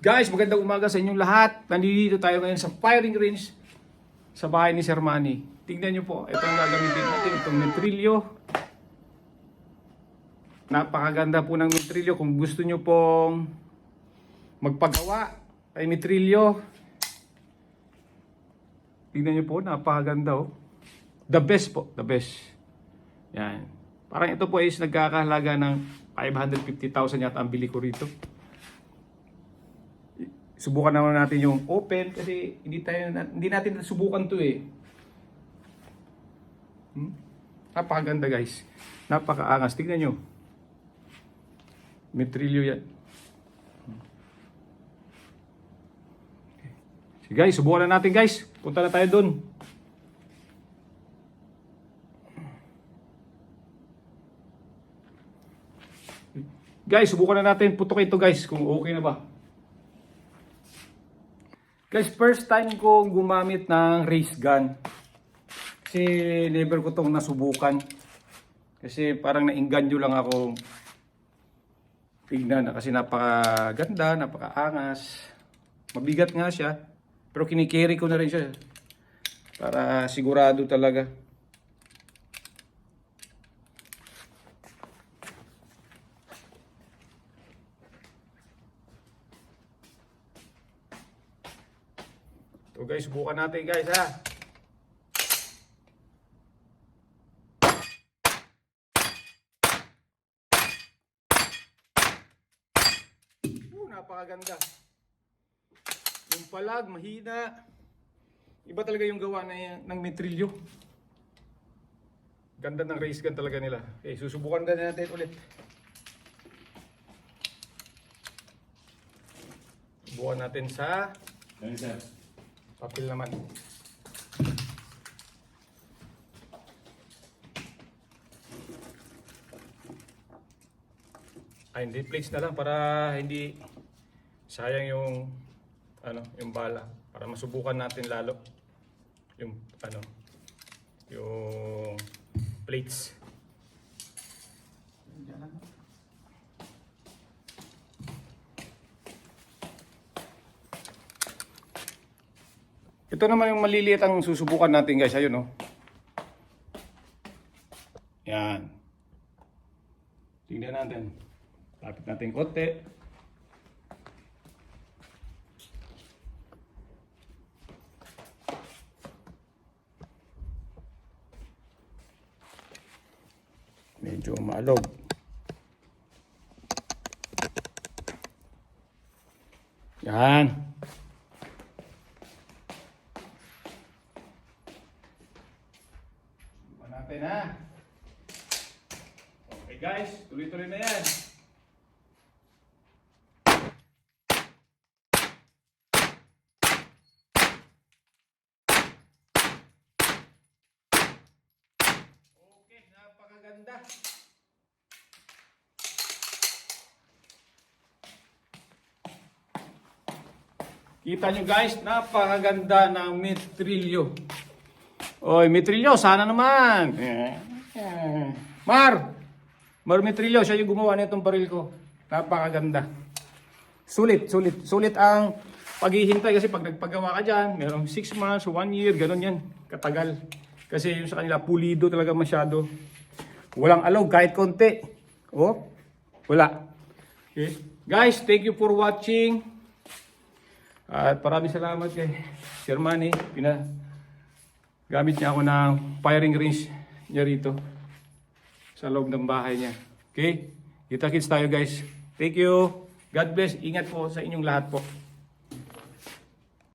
Guys, magandang umaga sa inyong lahat. Nandito tayo ngayon sa firing range sa bahay ni Sir Manny. Tingnan nyo po, ito ang gagamitin natin, itong metrilyo. Napakaganda po ng metrilyo. Kung gusto nyo pong magpagawa ay metrilyo, tingnan nyo po, napakaganda oh. The best po, the best. Yan. Parang ito po is nagkakahalaga ng 550,000 yata ang bili ko rito. Subukan naman natin yung open kasi hindi natin subukan to eh. Napakaganda guys. Napakaangas. Tignan nyo. Metrilyo yan. Sige guys, subukan na natin guys. Punta na tayo dun. Guys, subukan na natin. Putok ito guys kung okay na ba. Guys, first time ko gumamit ng race gun. Kasi never ko itong nasubukan. Kasi parang nainganyo lang ako tignan. Kasi napakaganda, napakaangas. Mabigat nga siya. Pero kinikerry ko na rin siya. Para sigurado talaga. So guys, subukan natin guys ha. Napakaganda. Yung palag, mahina. Iba talaga yung gawa ng metrilyo. Ganda ng race gun talaga nila. Okay, susubukan na natin ulit. Subukan natin sa papel naman. Ay, hindi plates na lang para hindi sayang yung yung bala, para masubukan natin lalo yung yung plates. Ito naman yung maliliit ang susubukan natin guys. Ayun oh. Yan. Tingnan natin. Lapit natin konti. Medyo maalog. Yan. Natin ha. Okay guys, tuloy-tuloy na yan. Okay, napakaganda. Kita nyo guys, napakaganda ng metrilyo. Oy, metrilyo, sana naman. Mar metrilyo, siya yung gumawa nitong baril ko. Napakaganda. Sulit ang paghihintay kasi pag nagpagawa ka dyan, merong 6 months, 1 year, ganun yan, katagal. Kasi yung sa kanila, pulido talaga masyado. Walang alog, kahit konti. Oh, wala. Okay. Guys, thank you for watching. At maraming salamat kay Sir Manny. Gamit niya ako ng firing range niya rito sa loob ng bahay niya. Okay? Kita-kits tayo guys. Thank you. God bless. Ingat po sa inyong lahat po.